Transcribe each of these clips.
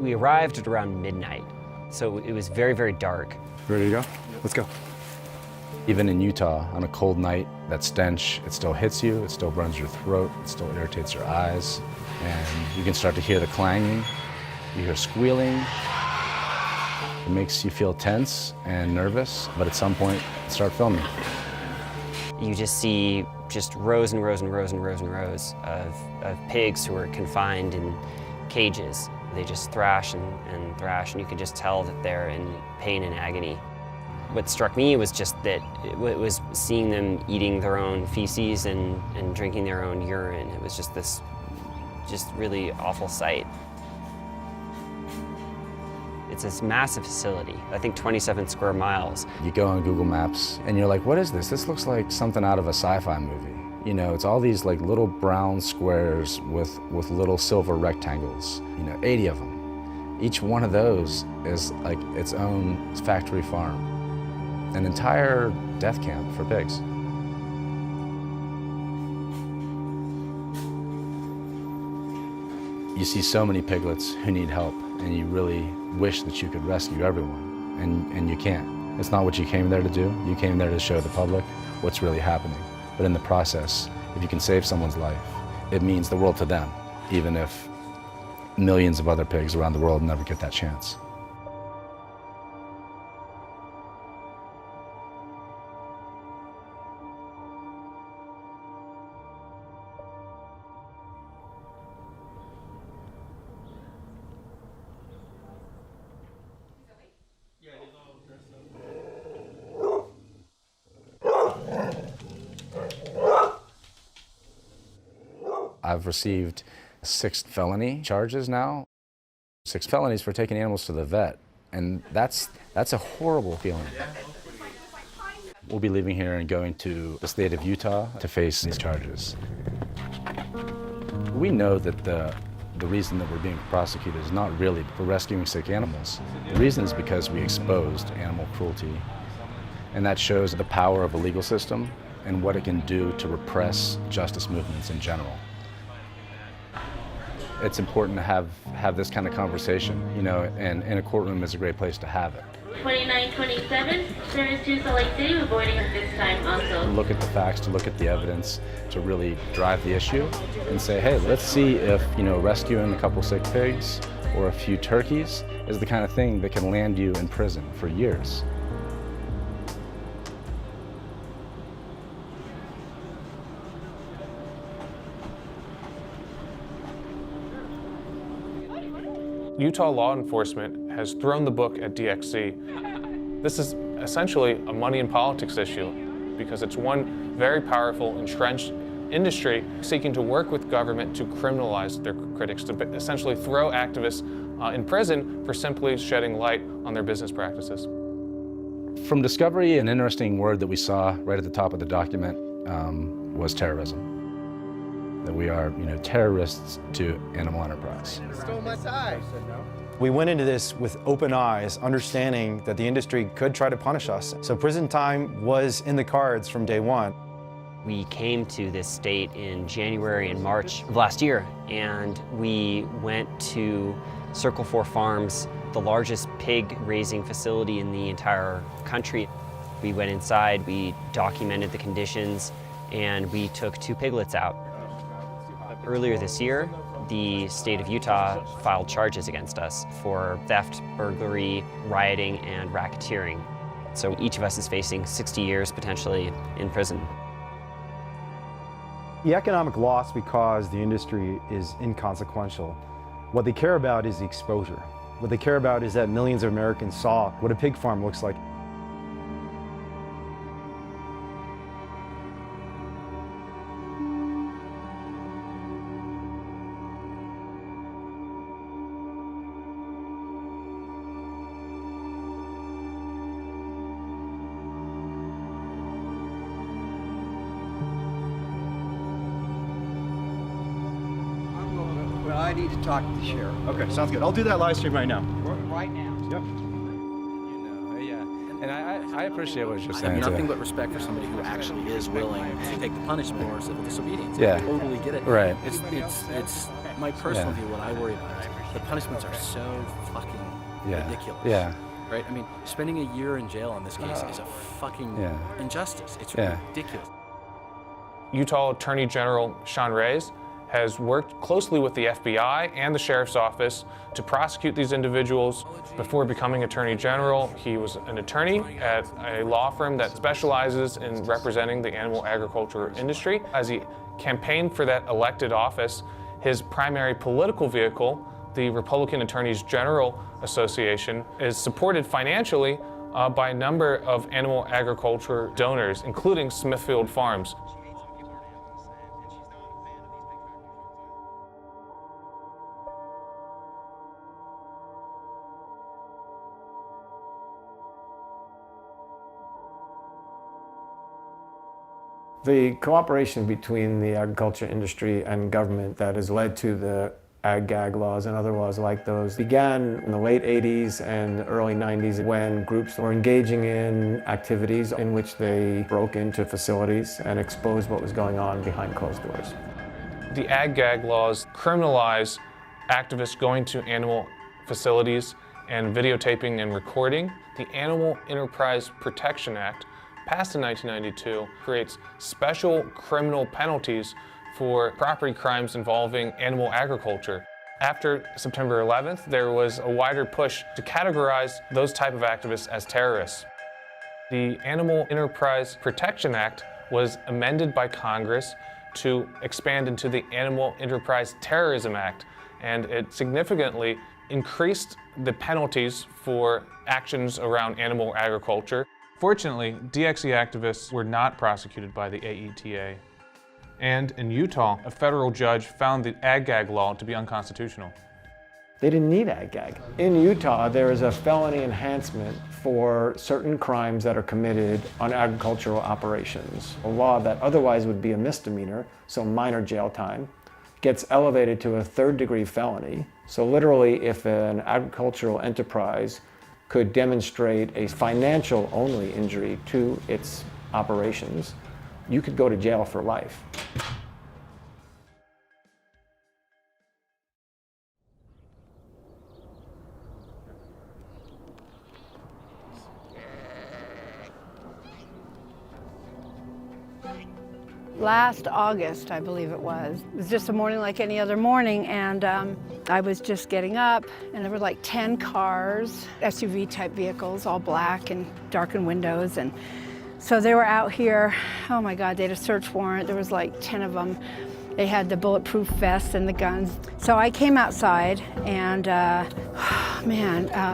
We arrived at around midnight, so it was very, very dark. Ready to go? Let's go. Even in Utah, on a cold night, that stench, it still hits you, it still burns your throat, it still irritates your eyes, and you can start to hear the clanging, you hear squealing. It makes you feel tense and nervous, but at some point, start filming. You just see just rows and rows and rows and rows and rows of pigs who are confined in cages. They just thrash and thrash, and you can just tell that they're in pain and agony. What struck me was just that it was seeing them eating their own feces and drinking their own urine. It was just this really awful sight. It's this massive facility, I think 27 square miles. You go on Google Maps and you're like, what is this? This looks like something out of a sci-fi movie. You know, it's all these like little brown squares with little silver rectangles, 80 of them. Each one of those is like its own factory farm. An entire death camp for pigs. You see so many piglets who need help, and you really wish that you could rescue everyone, and you can't. It's not what you came there to do. You came there to show the public what's really happening. But in the process, if you can save someone's life, it means the world to them, even if millions of other pigs around the world never get that chance. I've received 6 felony charges now, 6 felonies for taking animals to the vet, and that's a horrible feeling. We'll be leaving here and going to the state of Utah to face these charges. We know that the reason that we're being prosecuted is not really for rescuing sick animals. The reason is because we exposed animal cruelty, and that shows the power of the legal system and what it can do to repress justice movements in general. It's important to have this kind of conversation, and in a courtroom is a great place to have it. 2927, service to Salt Lake City, we're boarding at this time also. To look at the facts, to look at the evidence, to really drive the issue and say, hey, let's see if, rescuing a couple sick pigs or a few turkeys is the kind of thing that can land you in prison for years. Utah law enforcement has thrown the book at DXC. This is essentially a money and politics issue because it's one very powerful, entrenched industry seeking to work with government to criminalize their critics, to essentially throw activists in prison for simply shedding light on their business practices. From discovery, an interesting word that we saw right at the top of the document was terrorism. That we are, terrorists to animal enterprise. Stole my tie. We went into this with open eyes, understanding that the industry could try to punish us. So prison time was in the cards from day one. We came to this state in January and March of last year, and we went to Circle 4 Farms, the largest pig raising facility in the entire country. We went inside, we documented the conditions, and we took 2 piglets out. Earlier this year, the state of Utah filed charges against us for theft, burglary, rioting, and racketeering. So each of us is facing 60 years potentially in prison. The economic loss because the industry is inconsequential. What they care about is the exposure. What they care about is that millions of Americans saw what a pig farm looks like. I need to talk to the sheriff. Okay, sounds good. I'll do that live stream right now. Right now. Yep. And I appreciate what you're I saying. have nothing but respect for somebody who actually is willing to take the punishment or civil disobedience. Yeah. I totally get it. Right. It's my personal view, what I worry about is the punishments are so fucking ridiculous. Yeah. Right? I mean, spending a year in jail in this case is a fucking injustice. It's ridiculous. Utah Attorney General Sean Reyes has worked closely with the FBI and the Sheriff's Office to prosecute these individuals. Before becoming Attorney General, he was an attorney at a law firm that specializes in representing the animal agriculture industry. As he campaigned for that elected office, his primary political vehicle, the Republican Attorneys General Association, is supported financially by a number of animal agriculture donors, including Smithfield Farms. The cooperation between the agriculture industry and government that has led to the ag-gag laws and other laws like those began in the late 80s and early 90s when groups were engaging in activities in which they broke into facilities and exposed what was going on behind closed doors. The ag-gag laws criminalize activists going to animal facilities and videotaping and recording. The Animal Enterprise Protection Act, passed in 1992, creates special criminal penalties for property crimes involving animal agriculture. After September 11th, there was a wider push to categorize those type of activists as terrorists. The Animal Enterprise Protection Act was amended by Congress to expand into the Animal Enterprise Terrorism Act, and it significantly increased the penalties for actions around animal agriculture. Fortunately, DXE activists were not prosecuted by the AETA. And in Utah, a federal judge found the ag-gag law to be unconstitutional. They didn't need ag-gag. In Utah, there is a felony enhancement for certain crimes that are committed on agricultural operations. A law that otherwise would be a misdemeanor, so minor jail time, gets elevated to a third-degree felony. So literally, if an agricultural enterprise could demonstrate a financial-only injury to its operations, you could go to jail for life. Last August, I believe it was just a morning like any other morning, and I was just getting up, and there were like 10 cars, SUV type vehicles, all black and darkened windows, and so they were out here. Oh my God, they had a search warrant. There was like 10 of them. They had the bulletproof vests and the guns. So I came outside, and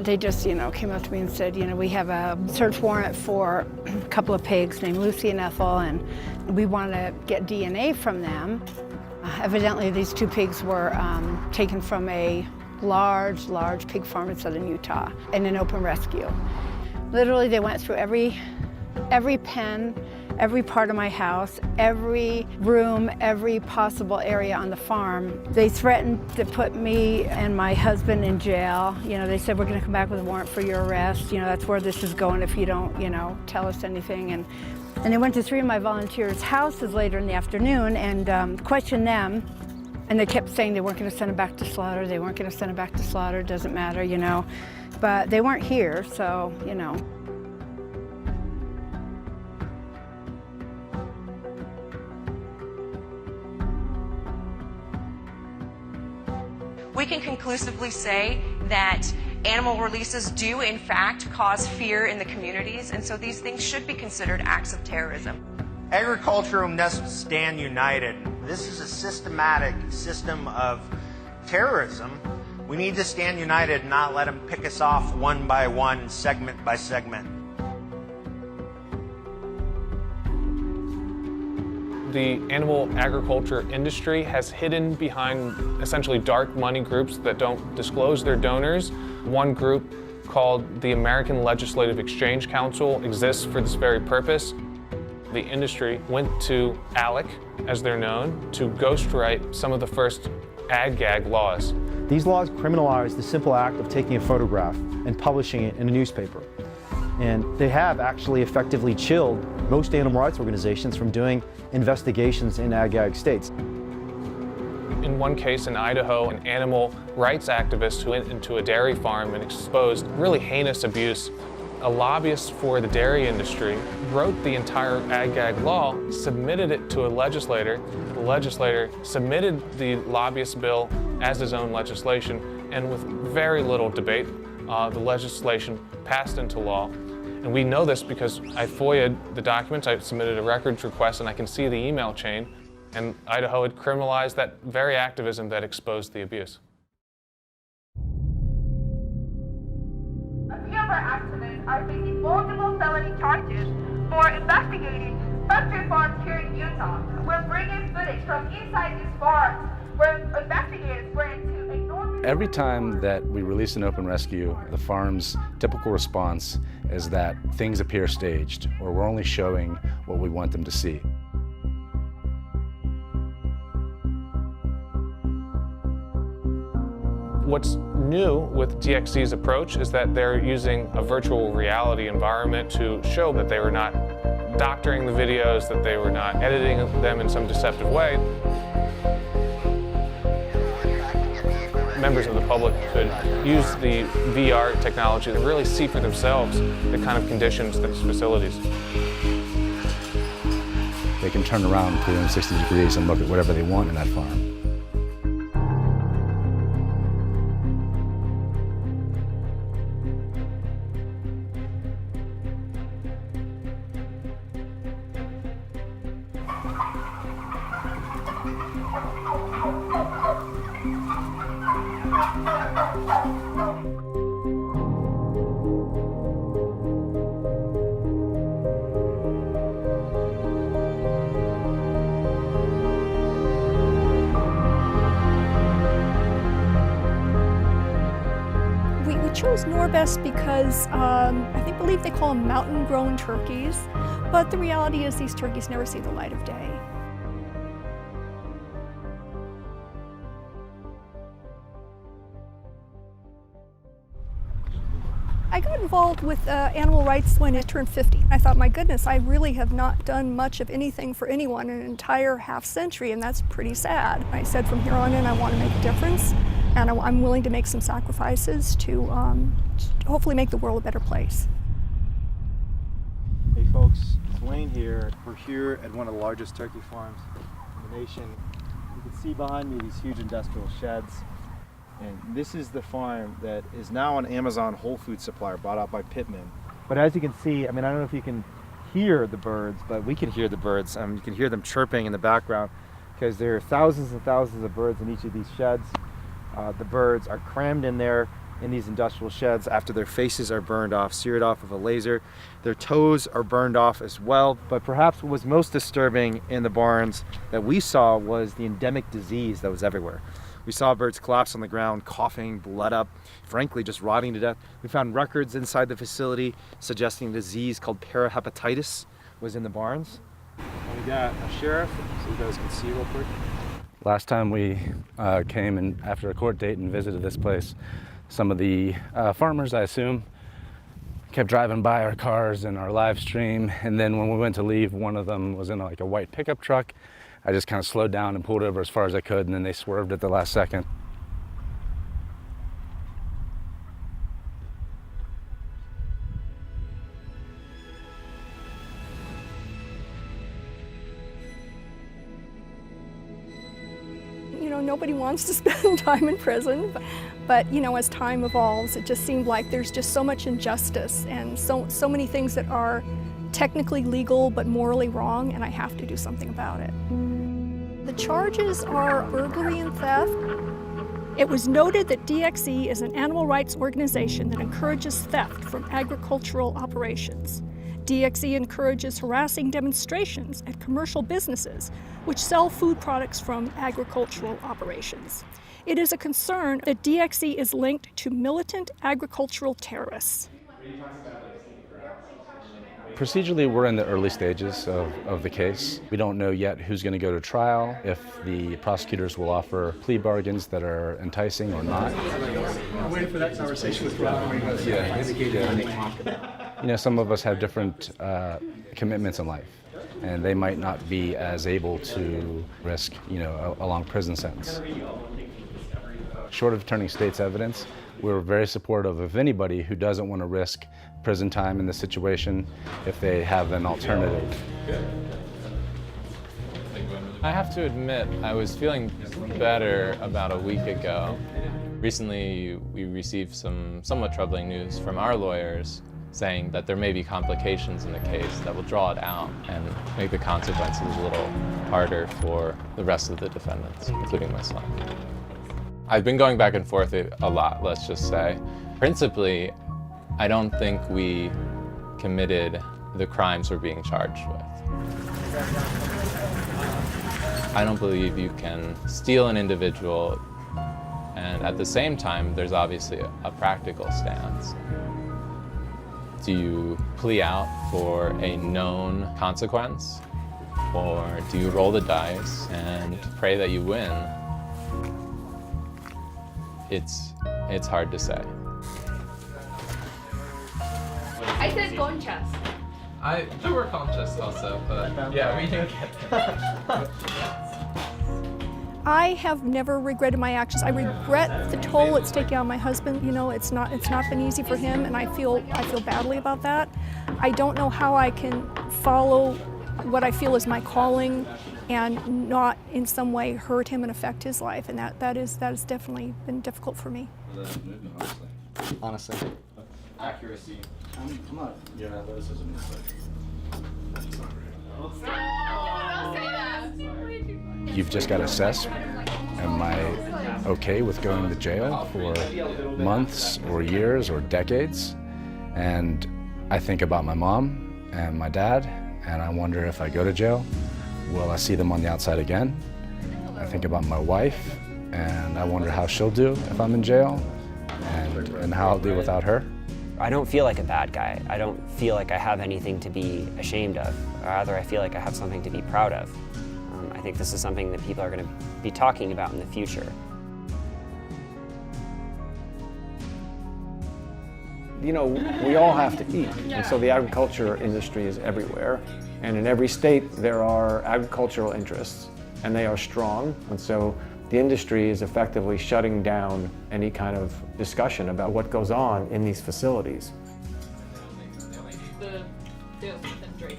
they just, came up to me and said, we have a search warrant for a couple of pigs named Lucy and Ethel, and we want to get DNA from them. Evidently, these two pigs were taken from a large pig farm in southern Utah in an open rescue. Literally, they went through every pen, every part of my house, every room, every possible area on the farm. They threatened to put me and my husband in jail. They said, we're going to come back with a warrant for your arrest. That's where this is going if you don't, tell us anything. And they went to 3 of my volunteers' houses later in the afternoon and questioned them. And they kept saying they weren't going to send them back to slaughter. They weren't going to send them back to slaughter. Doesn't matter, But they weren't here, so, We can conclusively say that animal releases do, in fact, cause fear in the communities, and so these things should be considered acts of terrorism. Agriculture must stand united. This is a systematic system of terrorism. We need to stand united and not let them pick us off one by one, segment by segment. The animal agriculture industry has hidden behind essentially dark money groups that don't disclose their donors. One group called the American Legislative Exchange Council exists for this very purpose. The industry went to ALEC, as they're known, to ghostwrite some of the first ag-gag laws. These laws criminalize the simple act of taking a photograph and publishing it in a newspaper. And they have actually effectively chilled most animal rights organizations from doing investigations in ag-gag states. In one case in Idaho, an animal rights activist who went into a dairy farm and exposed really heinous abuse. A lobbyist for the dairy industry wrote the entire ag-gag law, submitted it to a legislator. The legislator submitted the lobbyist bill as his own legislation, and with very little debate, the legislation passed into law. And we know this because I FOIA'd the documents, I submitted a records request, and I can see the email chain. And Idaho had criminalized that very activism that exposed the abuse. A few of our activists are facing multiple felony charges for investigating poultry farms here in Utah. We're bringing footage from inside these farms where investigators were into a Norbest. Every time that we release an open rescue, the farm's typical response is that things appear staged, or we're only showing what we want them to see. What's new with DXC's approach is that they're using a virtual reality environment to show that they were not doctoring the videos, that they were not editing them in some deceptive way. Members of the public could use the VR technology to really see for themselves the kind of conditions at these facilities. They can turn around 360 degrees and look at whatever they want in that farm. We chose Norbest because I believe they call them mountain-grown turkeys, but the reality is these turkeys never see the light of day. I got involved with animal rights when I turned 50. I thought, my goodness, I really have not done much of anything for anyone in an entire half century, and that's pretty sad. I said from here on in I want to make a difference, and I'm willing to make some sacrifices to hopefully make the world a better place. Hey folks, it's Wayne here. We're here at one of the largest turkey farms in the nation. You can see behind me these huge industrial sheds. And this is the farm that is now an Amazon Whole Foods supplier bought out by Pittman. But as you can see, I don't know if you can hear the birds, but we can hear the birds. You can hear them chirping in the background because there are thousands and thousands of birds in each of these sheds. The birds are crammed in there in these industrial sheds after their faces are burned off, seared off with a laser. Their toes are burned off as well. But perhaps what was most disturbing in the barns that we saw was the endemic disease that was everywhere. We saw birds collapse on the ground, coughing, blood up, frankly just rotting to death. We found records inside the facility suggesting a disease called parahepatitis was in the barns. And we got a sheriff, so you guys can see real quick. Last time we came in after a court date and visited this place, some of the farmers, I assume, kept driving by our cars and our live stream, and then when we went to leave, one of them was in like a white pickup truck. I just kind of slowed down and pulled over as far as I could, and then they swerved at the last second. You know, nobody wants to spend time in prison, but you know, as time evolves, it just seemed like there's just so much injustice and so many things that are technically legal but morally wrong, and I have to do something about it. The charges are burglary and theft. It was noted that DXE is an animal rights organization that encourages theft from agricultural operations. DXE encourages harassing demonstrations at commercial businesses which sell food products from agricultural operations. It is a concern that DXE is linked to militant agricultural terrorists. Procedurally, we're in the early stages of the case. We don't know yet who's going to go to trial, if the prosecutors will offer plea bargains that are enticing or not. I'm waiting for that conversation with Rob. You know, some of us have different commitments in life. and they might not be as able to risk, a long prison sentence. Short of turning state's evidence, we're very supportive of anybody who doesn't want to risk prison time in this situation if they have an alternative. I have to admit, I was feeling better about a week ago. Recently, we received some somewhat troubling news from our lawyers saying that there may be complications in the case that will draw it out and make the consequences a little harder for the rest of the defendants, including myself. I've been going back and forth a lot, let's just say. Principally, I don't think we committed the crimes we're being charged with. I don't believe you can steal an individual, and at the same time, there's obviously a practical stance. Do you plea out for a known consequence, or do you roll the dice and pray that you win? It's hard to say. I said conchas. There were conchas also, but yeah, we didn't get that. I have never regretted my actions. I regret the toll it's taken on my husband. It's not been easy for him, and I feel badly about that. I don't know how I can follow what I feel is my calling and not in some way hurt him and affect his life, and that has definitely been difficult for me. Honestly. Accuracy. I'm not. Yeah, this is a mistake. You've just got to assess, am I okay with going to jail for months or years or decades? And I think about my mom and my dad, and I wonder if I go to jail, will I see them on the outside again? I think about my wife, and I wonder how she'll do if I'm in jail, and how I'll do without her. I don't feel like a bad guy. I don't feel like I have anything to be ashamed of. Rather, I feel like I have something to be proud of. I think this is something that people are going to be talking about in the future. We all have to eat, and so the agriculture industry is everywhere. And in every state, there are agricultural interests, and they are strong. And so the industry is effectively shutting down any kind of discussion about what goes on in these facilities.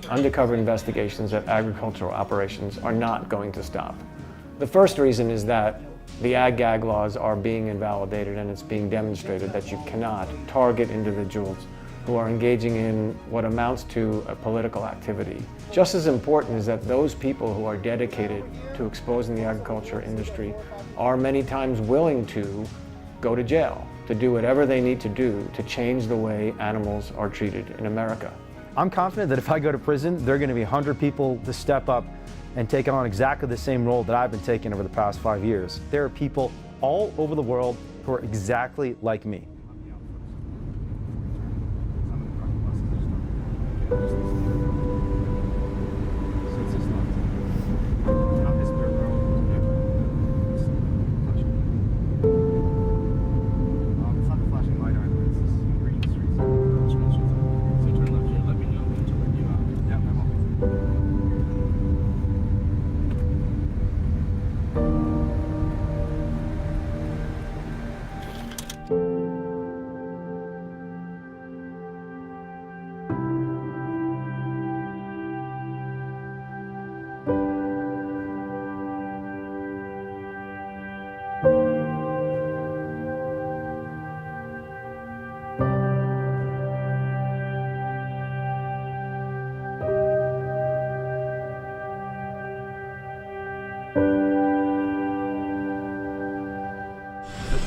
Undercover investigations at agricultural operations are not going to stop. The first reason is that the ag-gag laws are being invalidated, and it's being demonstrated that you cannot target individuals who are engaging in what amounts to a political activity. Just as important is that those people who are dedicated to exposing the agriculture industry are many times willing to go to jail, to do whatever they need to do to change the way animals are treated in America. I'm confident that if I go to prison, there are going to be 100 people to step up and take on exactly the same role that I've been taking over the past 5 years. There are people all over the world who are exactly like me.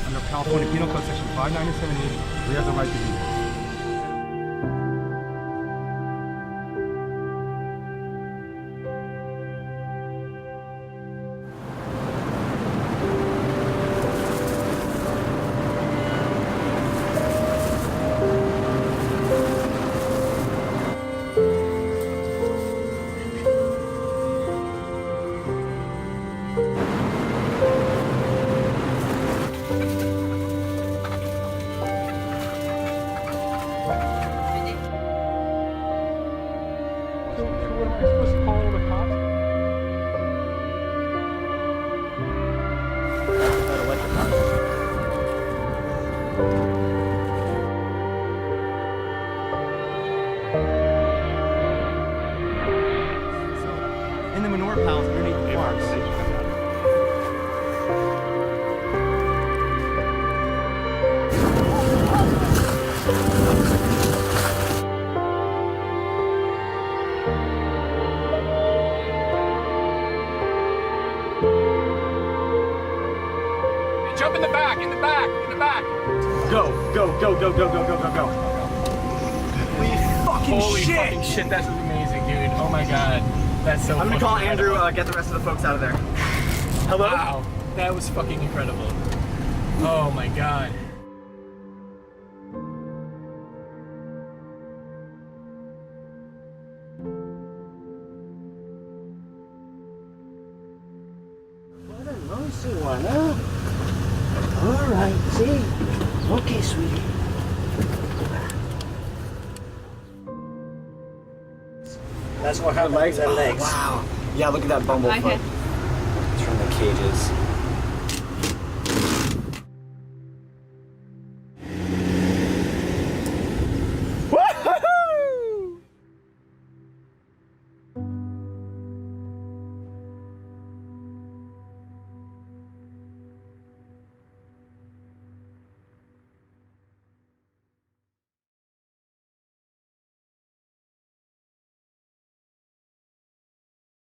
Under California Penal Code Section 59780, we have the right to do this. manure piles underneath the farms. Jump in the back, in the back, in the back. Go, go, go, go, go, go, go, go, go. Holy fucking Holy shit! fucking shit, that's amazing, dude. Oh my god. That's so I'm gonna call fucking Andrew, incredible. get the rest of the folks out of there. Hello? Wow, that was fucking incredible. Oh my god. What a noisy one, huh? All right, see? Okay, sweetie. That's what her legs are legs. Wow. Yeah, look at that bumblefoot. It's from the cages.